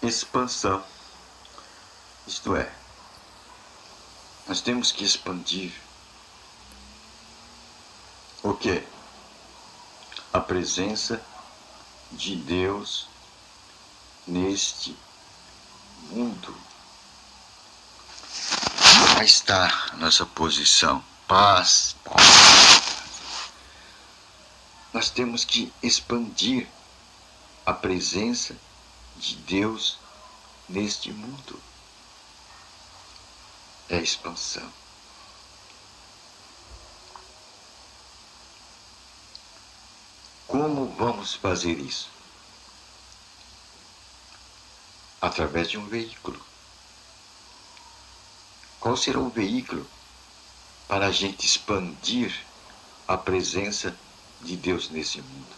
expansão. Isto é, nós temos que expandir o quê? A presença de Deus neste mundo. Aí está a nossa posição. Paz, paz. Nós temos que expandir a presença de Deus neste mundo. É expansão. Como vamos fazer isso? Através de um veículo. Qual será o veículo para a gente expandir a presença de Deus nesse mundo?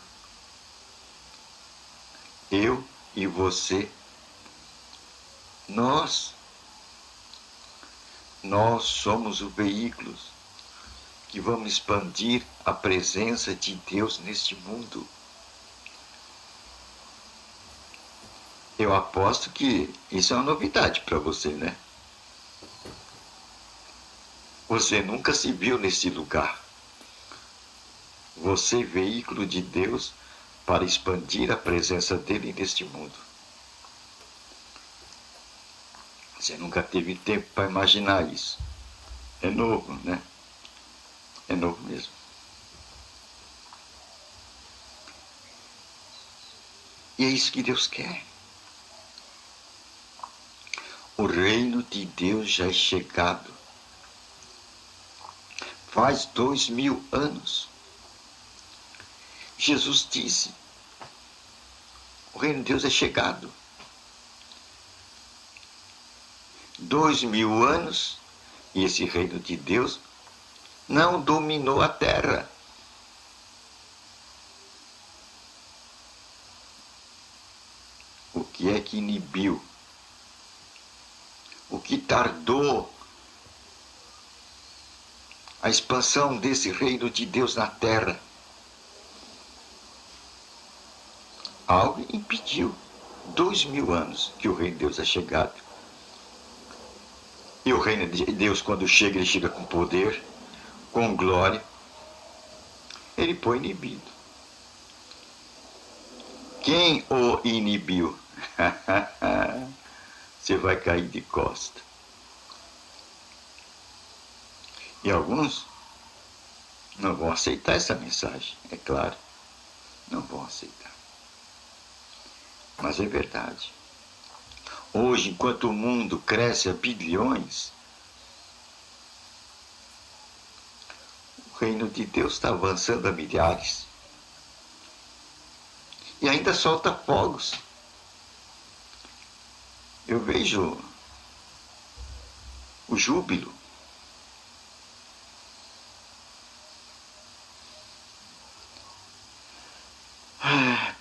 Eu e você, nós somos o veículo que vamos expandir a presença de Deus neste mundo. Eu aposto que isso é uma novidade para você, né? Você nunca se viu nesse lugar. Você, veículo de Deus, para expandir a presença dele neste mundo. Você nunca teve tempo para imaginar isso. É novo, né? É novo mesmo. E é isso que Deus quer. O reino de Deus já é chegado. Faz 2000 anos. Jesus disse, o reino de Deus é chegado. 2000 anos e esse reino de Deus não dominou a terra. O que é que inibiu? O que tardou a expansão desse reino de Deus na terra? Algo impediu. 2000 anos que o reino de Deus é chegado. E o reino de Deus, quando chega, ele chega com poder, com glória. Ele foi inibido. Quem o inibiu? Você vai cair de costa. E alguns não vão aceitar essa mensagem, é claro. Não vão aceitar. Mas é verdade. Hoje, enquanto o mundo cresce a bilhões, o reino de Deus está avançando a milhares. E ainda solta fogos. Eu vejo o júbilo.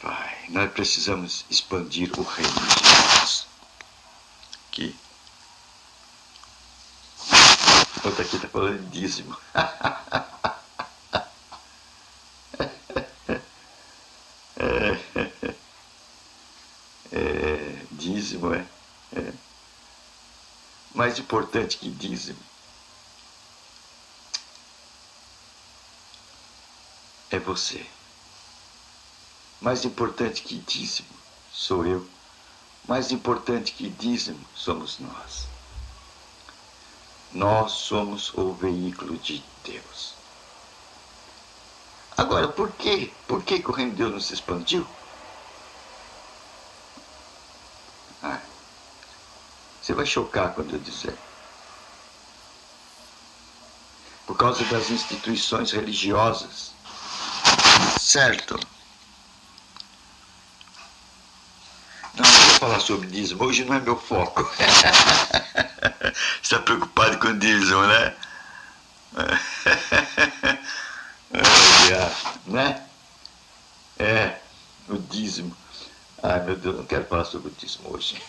Pai, nós precisamos expandir o reino de Deus. Aqui. Outra aqui está falando de dízimo. Dízimo é. Mais importante que dízimo é você. Mais importante que dízimo sou eu. Mais importante que dízimo somos nós. Nós somos o veículo de Deus. Agora, por quê? Por que o reino de Deus não se expandiu? Você vai chocar quando eu dizer. Por causa das instituições religiosas. Certo? Não vou falar sobre dízimo. Hoje não é meu foco. Você está preocupado com dízimo, né? Né? É, o dízimo. Ai, meu Deus, não quero falar sobre o dízimo hoje.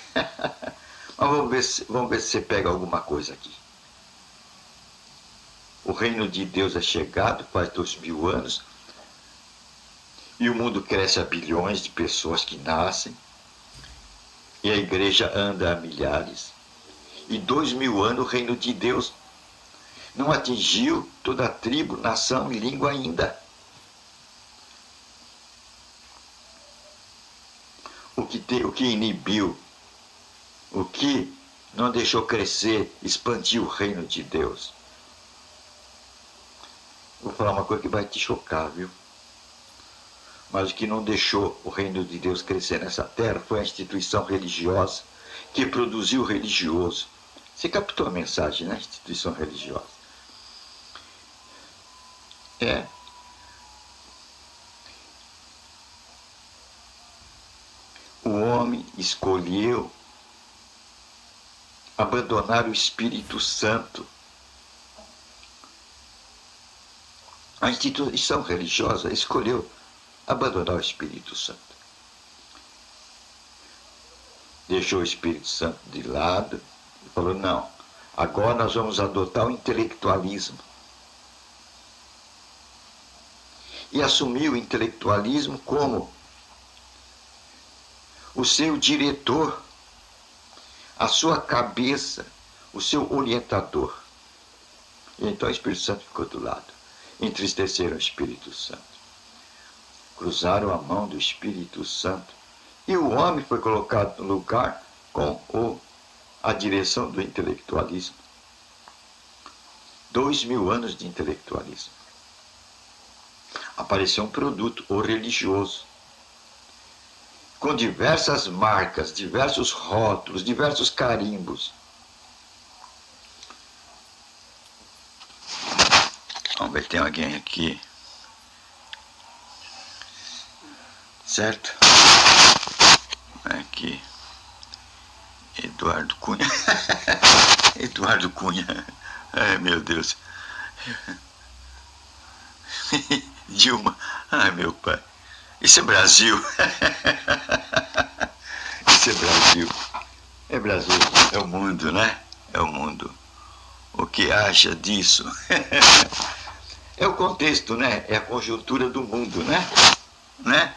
Mas vamos ver se você pega alguma coisa aqui. O reino de Deus é chegado faz 2000 anos. E o mundo cresce a bilhões de pessoas que nascem. e a igreja anda há milhares. E 2000 anos o reino de Deus não atingiu toda a tribo, nação e língua ainda. O que inibiu, o que não deixou crescer, expandir o reino de Deus. Vou falar uma coisa que vai te chocar, viu? Mas o que não deixou o reino de Deus crescer nessa terra foi a instituição religiosa que produziu o religioso. Você captou a mensagem, né? Instituição religiosa. O homem escolheu abandonar o Espírito Santo. A instituição religiosa escolheu abandonar o Espírito Santo. Deixou o Espírito Santo de lado e falou, não, agora nós vamos adotar o intelectualismo. E assumiu o intelectualismo como o seu diretor, a sua cabeça, o seu orientador. E então o Espírito Santo ficou do lado. Entristeceram o Espírito Santo. Cruzaram a mão do Espírito Santo. E o homem foi colocado no lugar com a direção do intelectualismo. 2000 anos de intelectualismo. Apareceu um produto, o religioso, com diversas marcas, diversos rótulos, diversos carimbos. Vamos ver, tem alguém aqui. Certo? Aqui. Eduardo Cunha. Eduardo Cunha. Ai, meu Deus. Dilma. Ai, meu pai. Isso é Brasil. Isso é Brasil. É Brasil. É o mundo, né? É o mundo. O que acha disso? É o contexto, né? É a conjuntura do mundo, né?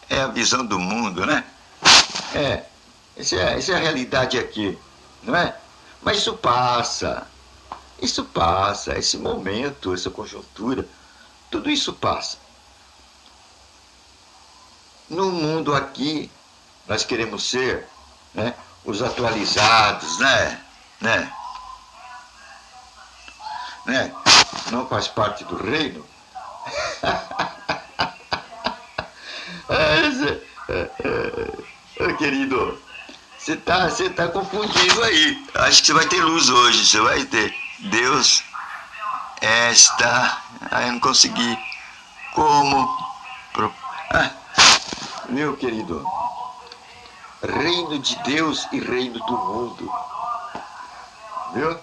É a visão do mundo, né? Essa é a realidade aqui, não é? Mas isso passa, esse momento, essa conjuntura, tudo isso passa. No mundo aqui, nós queremos ser, né, os atualizados, né? Não faz parte do reino. Querido, você tá confundindo aí. Acho que você vai ter luz hoje, você vai ter. Deus está... eu não consegui. Como... meu querido, reino de Deus e reino do mundo. Viu?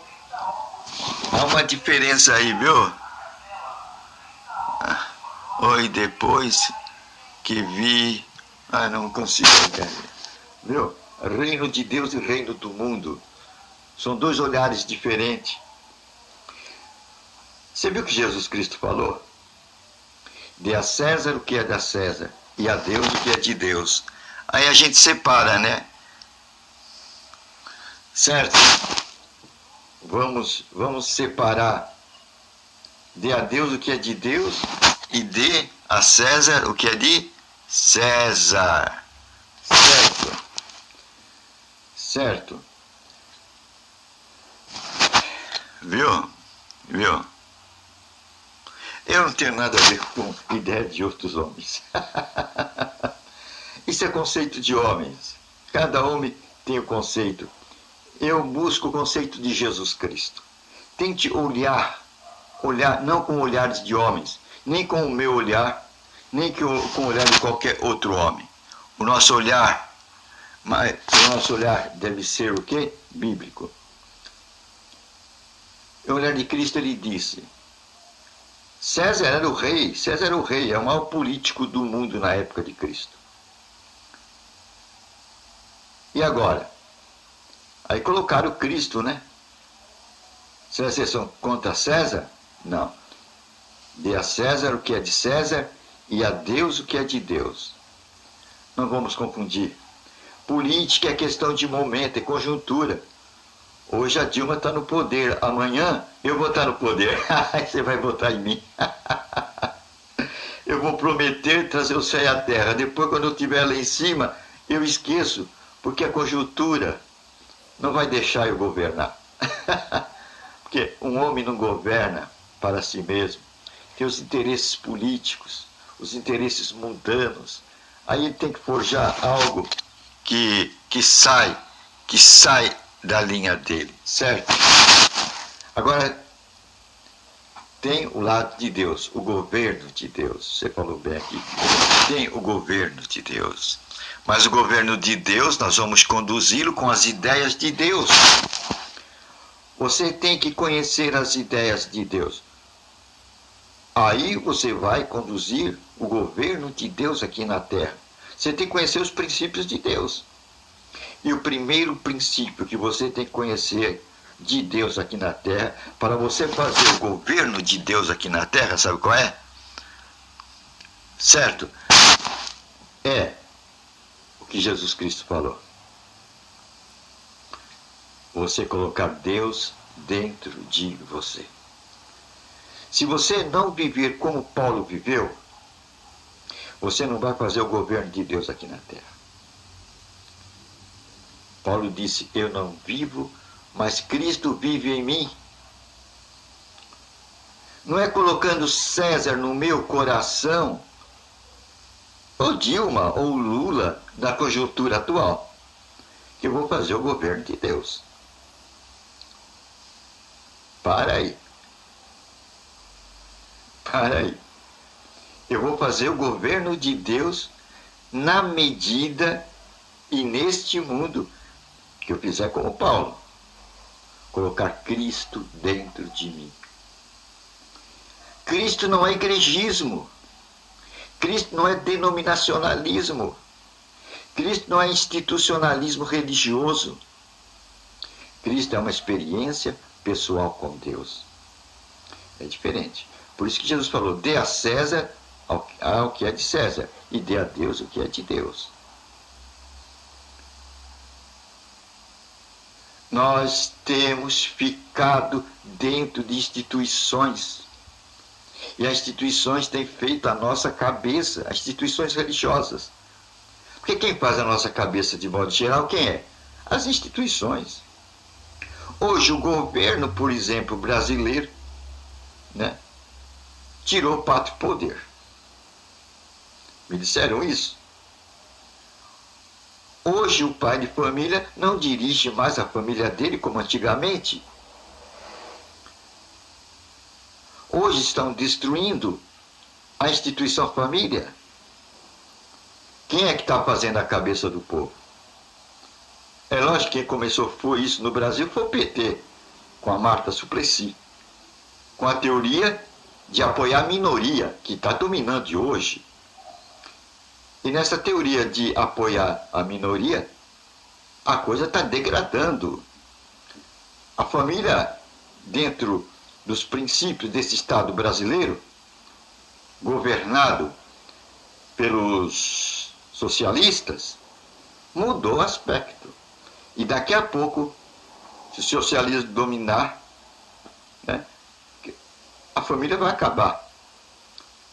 Há uma diferença aí, viu? Oi, depois que vi... não consigo entender. Viu? Reino de Deus e reino do mundo. São dois olhares diferentes. Você viu que Jesus Cristo falou? Dê a César o que é da César e a Deus o que é de Deus. Aí a gente separa, né? Certo? Vamos separar. Dê a Deus o que é de Deus e dê a César o que é de César. Certo? Viu? Eu não tenho nada a ver com ideia de outros homens. Isso é conceito de homens. Cada homem tem o conceito. Eu busco o conceito de Jesus Cristo. Tente olhar não com olhares de homens, nem com o meu olhar, nem com o olhar de qualquer outro homem. O nosso olhar deve ser o quê? Bíblico. O olhar de Cristo, ele disse: César era o rei, é o maior político do mundo na época de Cristo. E agora? Aí colocaram Cristo, né? Se vocês são contra César? Não. Dê a César o que é de César e a Deus o que é de Deus. Não vamos confundir. Política é questão de momento, é conjuntura. Hoje a Dilma está no poder, amanhã eu vou estar no poder. Aí você vai votar em mim. Eu vou prometer trazer o céu e a terra. Depois, quando eu estiver lá em cima, eu esqueço, porque a conjuntura não vai deixar eu governar. Porque um homem não governa para si mesmo. Tem os interesses políticos, os interesses mundanos. Aí ele tem que forjar algo que sai da linha dele, certo? Agora, tem o lado de Deus, o governo de Deus. Você falou bem aqui. Tem o governo de Deus. Mas o governo de Deus, nós vamos conduzi-lo com as ideias de Deus. Você tem que conhecer as ideias de Deus. Aí você vai conduzir o governo de Deus aqui na Terra. Você tem que conhecer os princípios de Deus. E o primeiro princípio que você tem que conhecer de Deus aqui na Terra, para você fazer o governo de Deus aqui na Terra, sabe qual é? Certo? É o que Jesus Cristo falou. Você colocar Deus dentro de você. Se você não viver como Paulo viveu, você não vai fazer o governo de Deus aqui na Terra. Paulo disse, eu não vivo, mas Cristo vive em mim. Não é colocando César no meu coração, ou Dilma, ou Lula, na conjuntura atual, que eu vou fazer o governo de Deus. Para aí. Para aí. Eu vou fazer o governo de Deus na medida e neste mundo que eu fizer como Paulo. Colocar Cristo dentro de mim. Cristo não é igrejismo. Cristo não é denominacionalismo. Cristo não é institucionalismo religioso. Cristo é uma experiência pessoal com Deus. É diferente. Por isso que Jesus falou, dê a César ao que é de César e dê a Deus o que é de Deus. Nós temos ficado dentro de instituições. E as instituições têm feito a nossa cabeça, as instituições religiosas. Porque quem faz a nossa cabeça de modo geral, quem é? As instituições. Hoje o governo, por exemplo, brasileiro, né, tirou o pátrio poder. Me disseram isso. Hoje o pai de família não dirige mais a família dele como antigamente. Hoje estão destruindo a instituição família. Quem é que está fazendo a cabeça do povo? É lógico que quem começou foi isso no Brasil foi o PT, com a Marta Suplicy, com a teoria de apoiar a minoria, que está dominando hoje. E nessa teoria de apoiar a minoria, a coisa está degradando. A família, dentro dos princípios desse Estado brasileiro, governado pelos socialistas, mudou o aspecto. E daqui a pouco, se o socialismo dominar, né, a família vai acabar.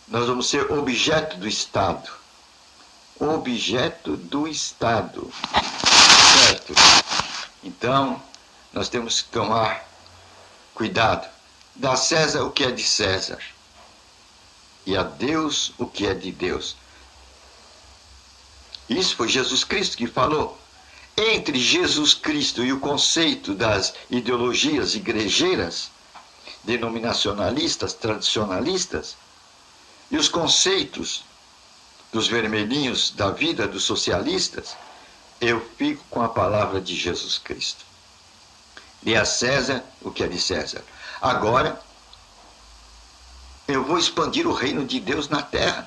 Nós vamos ser objeto do Estado. Objeto do Estado. Certo? Então, nós temos que tomar cuidado. Dá a César o que é de César. E a Deus o que é de Deus. Isso foi Jesus Cristo que falou. Entre Jesus Cristo e o conceito das ideologias igrejeiras, denominacionalistas, tradicionalistas, e os conceitos dos vermelhinhos da vida dos socialistas, eu fico com a palavra de Jesus Cristo. Dê a César o que é de César. Agora, eu vou expandir o reino de Deus na terra.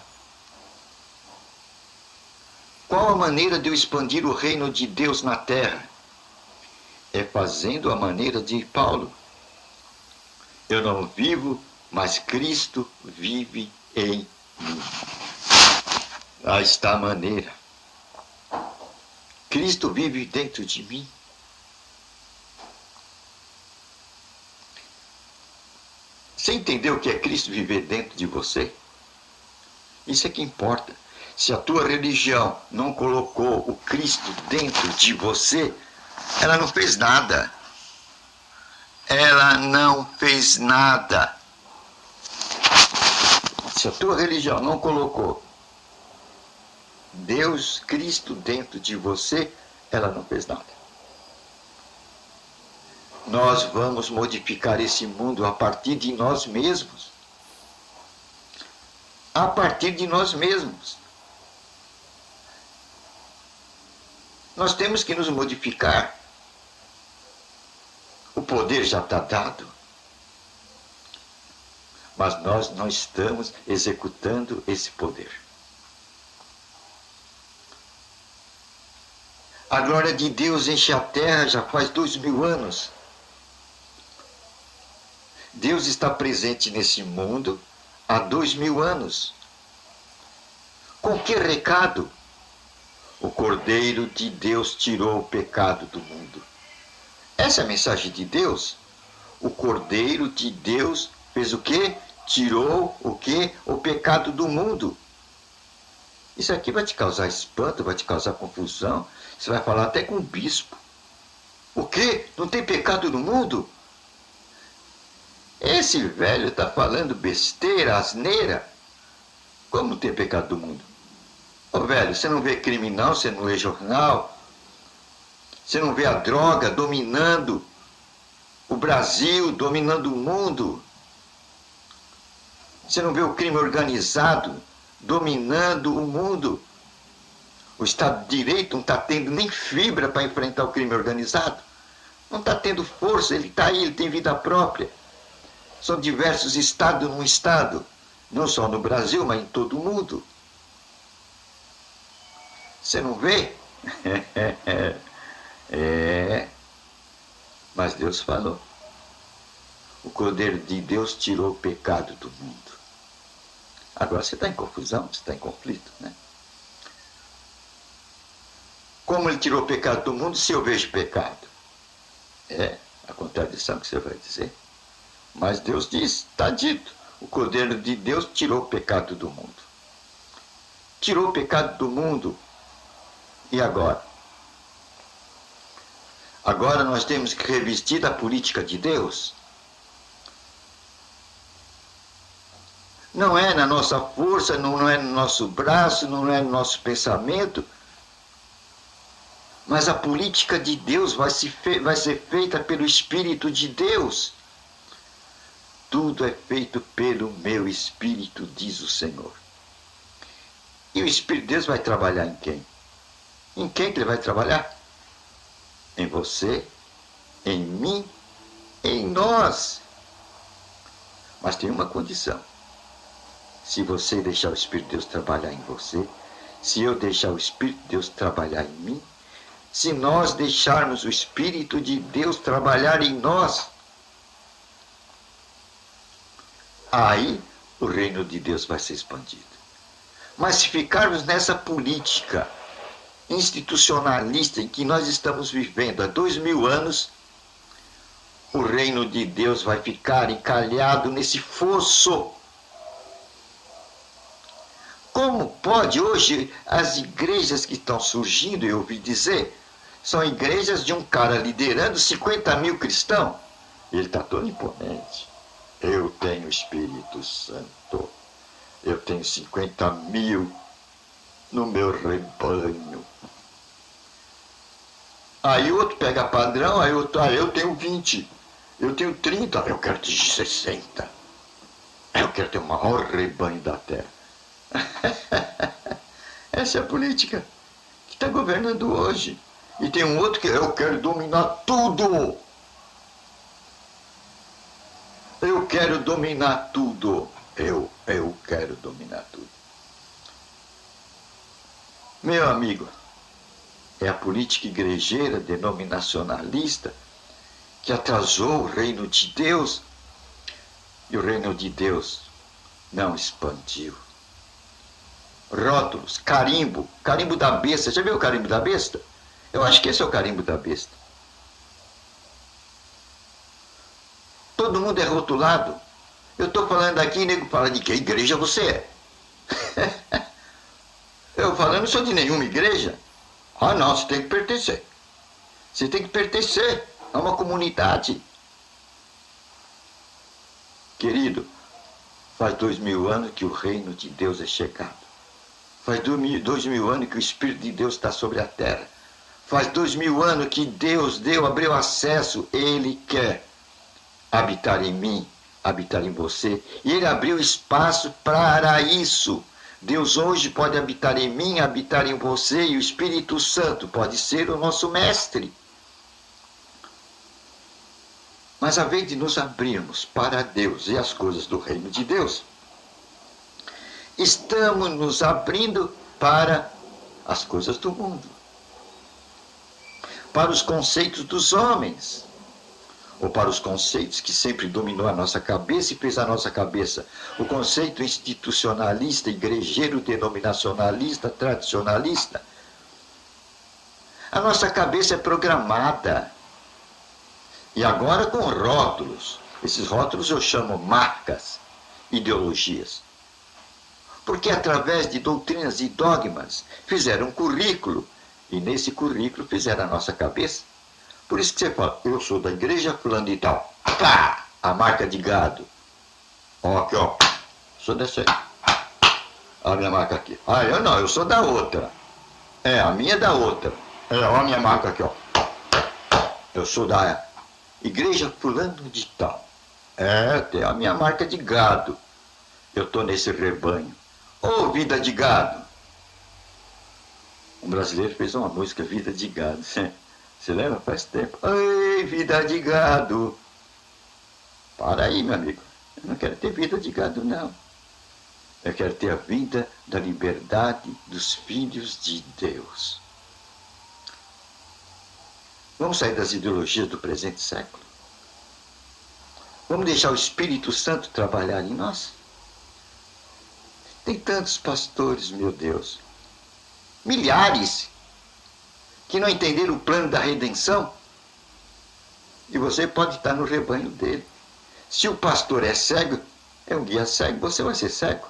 Qual a maneira de eu expandir o reino de Deus na terra? É fazendo a maneira de Paulo. Eu não vivo, mas Cristo vive em mim. Lá está a maneira. Cristo vive dentro de mim. Você entendeu o que é Cristo viver dentro de você? Isso é que importa. Se a tua religião não colocou o Cristo dentro de você, ela não fez nada. Ela não fez nada. Se a tua religião não colocou Deus, Cristo dentro de você, ela não fez nada. Nós vamos modificar esse mundo a partir de nós mesmos. A partir de nós mesmos. Nós temos que nos modificar. O poder já está dado. Mas nós não estamos executando esse poder. A glória de Deus enche a terra já faz 2000 anos. Deus está presente nesse mundo há 2000 anos. Com que recado? O Cordeiro de Deus tirou o pecado do mundo. Essa é a mensagem de Deus. O Cordeiro de Deus fez o quê? Tirou o quê? O pecado do mundo. Isso aqui vai te causar espanto, vai te causar confusão. Você vai falar até com o bispo. O quê? Não tem pecado no mundo? Esse velho está falando besteira, asneira. Como não tem pecado do mundo? Ô velho, você não vê crime não, você não lê jornal. Você não vê a droga dominando o Brasil, dominando o mundo. Você não vê o crime organizado dominando o mundo. O Estado de Direito não está tendo nem fibra para enfrentar o crime organizado. Não está tendo força, ele está aí, ele tem vida própria. São diversos estados num estado, não só no Brasil, mas em todo o mundo. Você não vê? Mas Deus falou. O Cordeiro de Deus tirou o pecado do mundo. Agora você está em confusão, você está em conflito, né? Como ele tirou o pecado do mundo se eu vejo pecado? É a contradição que você vai dizer. Mas Deus diz, está dito, o Cordeiro de Deus tirou o pecado do mundo. Tirou o pecado do mundo. E agora? Agora nós temos que revestir da política de Deus. Não é na nossa força, não é no nosso braço, não é no nosso pensamento. Mas a política de Deus vai ser feita pelo Espírito de Deus. Tudo é feito pelo meu Espírito, diz o Senhor. E o Espírito de Deus vai trabalhar em quem? Em quem que ele vai trabalhar? Em você, em mim, em nós. Mas tem uma condição. Se você deixar o Espírito de Deus trabalhar em você, se eu deixar o Espírito de Deus trabalhar em mim, se nós deixarmos o Espírito de Deus trabalhar em nós, aí o reino de Deus vai ser expandido. Mas se ficarmos nessa política institucionalista em que nós estamos vivendo há 2000 anos, o reino de Deus vai ficar encalhado nesse fosso. Como pode hoje as igrejas que estão surgindo, eu ouvi dizer, são igrejas de um cara liderando 50 mil cristãos? Ele está todo imponente. Eu tenho o Espírito Santo. Eu tenho 50 mil no meu rebanho. Aí outro pega padrão, aí outro, eu tenho 20. Eu tenho 30, eu quero ter 60. Eu quero ter o maior rebanho da terra. Essa é a política que está governando hoje. E tem um outro que eu quero dominar tudo. Eu quero dominar tudo. Eu quero dominar tudo. Meu amigo, é a política igrejeira denominacionalista que atrasou o reino de Deus. E o reino de Deus não expandiu. Rótulos, carimbo da besta. Já viu o carimbo da besta? Eu acho que esse é o carimbo da besta. Todo mundo é rotulado. Eu estou falando aqui e nego fala de que igreja você é. Eu falando, não sou de nenhuma igreja. Ah, não, você tem que pertencer. Você tem que pertencer a uma comunidade. Querido, faz 2000 anos que o reino de Deus é chegado. Faz 2000 anos que o Espírito de Deus está sobre a terra. Faz 2000 anos que Deus abriu acesso. Ele quer habitar em mim, habitar em você. E Ele abriu espaço para isso. Deus hoje pode habitar em mim, habitar em você, e o Espírito Santo pode ser o nosso mestre. Mas a vez de nos abrirmos para Deus e as coisas do reino de Deus, estamos nos abrindo para as coisas do mundo, para os conceitos dos homens, ou para os conceitos que sempre dominou a nossa cabeça e fez a nossa cabeça. O conceito institucionalista, igrejeiro, denominacionalista, tradicionalista. A nossa cabeça é programada. E agora com rótulos. Esses rótulos eu chamo marcas, ideologias. Porque através de doutrinas e dogmas fizeram um currículo. E nesse currículo fizeram a nossa cabeça. Por isso que você fala, eu sou da igreja fulano de tal. Pá! A marca de gado. Ó, aqui, ó. Sou dessa aí. Olha a minha marca aqui. Ah, eu não, eu sou da outra. É, a minha é da outra. É, ó a minha marca aqui, ó. Eu sou da igreja fulano de tal. É, tem a minha marca de gado. Eu tô nesse rebanho. Ô, vida de gado. Um brasileiro fez uma música, Vida de Gado. Você lembra? Faz tempo. Ei, vida de gado. Para aí, meu amigo. Eu não quero ter vida de gado, não. Eu quero ter a vida da liberdade dos filhos de Deus. Vamos sair das ideologias do presente século? Vamos deixar o Espírito Santo trabalhar em nós? Tem tantos pastores, meu Deus. Milhares que não entenderam o plano da redenção. E você pode estar no rebanho dele. Se o pastor é cego, é um guia cego, você vai ser cego.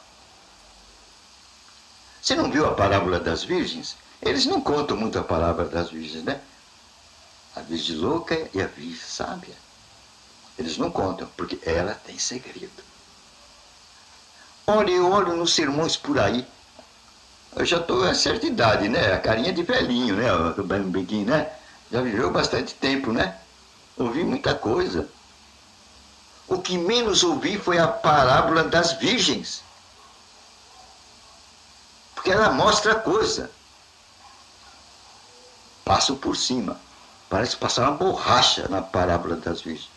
Você não viu a parábola das virgens? Eles não contam muito a parábola das virgens, né? A virgem louca e a virgem sábia. Eles não contam, porque ela tem segredo. Olha, eu olho nos sermões por aí. Eu já estou a certa idade, né? A carinha de velhinho, né? O Bambiquinho, né? Já viveu bastante tempo, né? Ouvi muita coisa. O que menos ouvi foi a parábola das virgens. Porque ela mostra a coisa. Passo por cima. Parece passar uma borracha na parábola das virgens.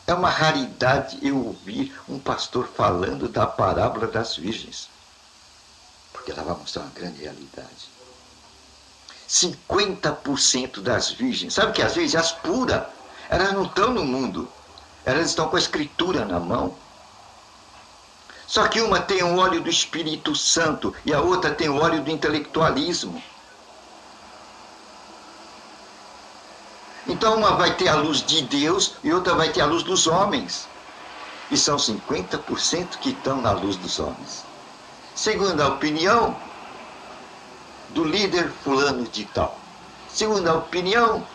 É uma raridade eu ouvir um pastor falando da parábola das virgens. Porque ela vai mostrar uma grande realidade. 50% das virgens, sabe que às vezes as puras, elas não estão no mundo. Elas estão com a escritura na mão. Só que uma tem o óleo do Espírito Santo e a outra tem o óleo do intelectualismo. Então uma vai ter a luz de Deus e outra vai ter a luz dos homens. E são 50% que estão na luz dos homens. Segundo a opinião do líder fulano de tal. Segundo a opinião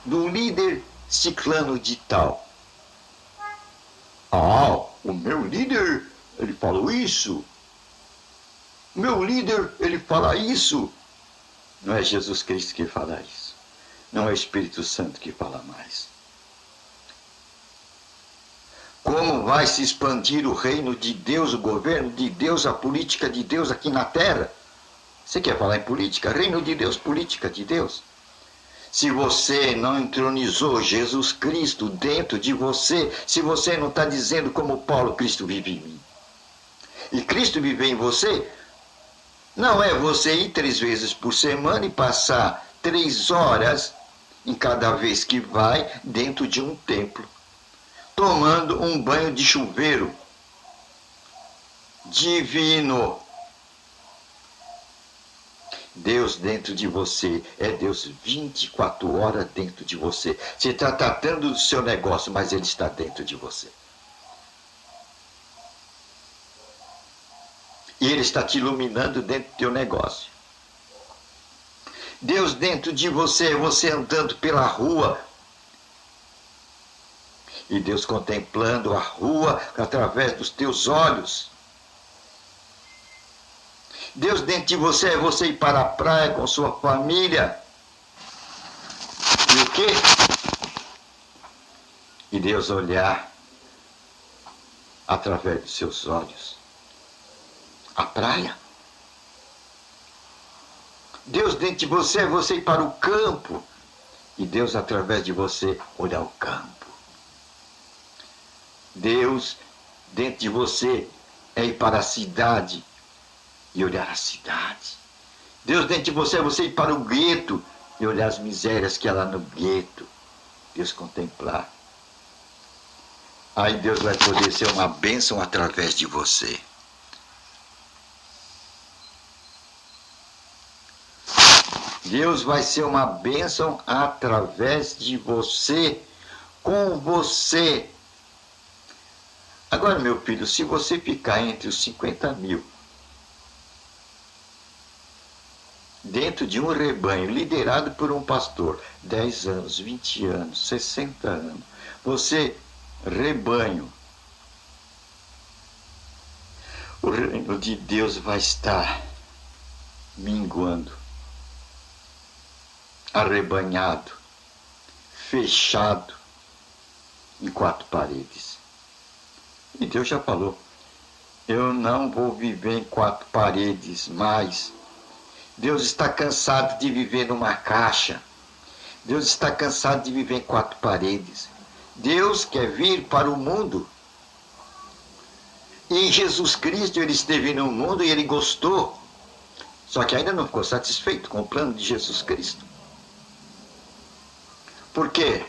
do líder ciclano de tal. Ah, o meu líder, ele falou isso. O meu líder, ele fala isso. Não é Jesus Cristo que fala isso. Não é o Espírito Santo que fala mais. Como vai se expandir o reino de Deus, o governo de Deus, a política de Deus aqui na terra? Você quer falar em política? Reino de Deus, política de Deus. Se você não entronizou Jesus Cristo dentro de você, se você não está dizendo como Paulo, Cristo vive em mim. E Cristo vive em você, não é você ir 3 vezes por semana e passar 3 horas em cada vez que vai dentro de um templo, tomando um banho de chuveiro divino. Deus dentro de você é Deus 24 horas dentro de você. Você está tratando do seu negócio, mas Ele está dentro de você. E Ele está te iluminando dentro do teu negócio. Deus dentro de você, você andando pela rua. E Deus contemplando a rua através dos teus olhos. Deus dentro de você é você ir para a praia com sua família. E o quê? E Deus olhar através dos seus olhos. A praia. Deus dentro de você é você ir para o campo. E Deus através de você olhar o campo. Deus dentro de você é ir para a cidade e olhar a cidade. Deus dentro de você é você ir para o gueto e olhar as misérias que há lá no gueto. Deus contemplar. Aí Deus vai poder ser uma bênção através de você. Deus vai ser uma bênção através de você, com você. Agora, meu filho, se você ficar entre os 50 mil, dentro de um rebanho liderado por um pastor, 10 anos, 20 anos, 60 anos, você, rebanho, o reino de Deus vai estar minguando, arrebanhado, fechado em 4 paredes. E Deus já falou, eu não vou viver em 4 paredes mais. Deus está cansado de viver numa caixa. Deus está cansado de viver em 4 paredes. Deus quer vir para o mundo. E em Jesus Cristo ele esteve no mundo e ele gostou. Só que ainda não ficou satisfeito com o plano de Jesus Cristo. Por quê?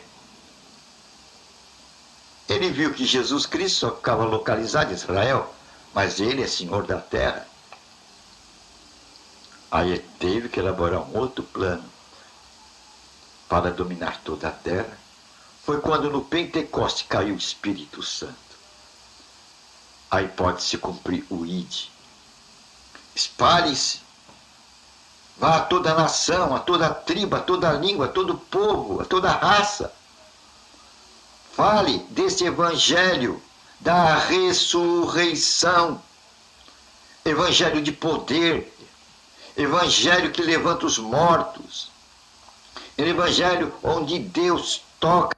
Ele viu que Jesus Cristo só ficava localizado em Israel, mas ele é Senhor da terra. Aí ele teve que elaborar um outro plano para dominar toda a terra. Foi quando no Pentecoste caiu o Espírito Santo. Aí pode se cumprir o ID. Espalhe-se. Vá a toda a nação, a toda a tribo, a toda a língua, a todo o povo, a toda a raça. Fale desse evangelho da ressurreição. Evangelho de poder. Evangelho que levanta os mortos. Evangelho onde Deus toca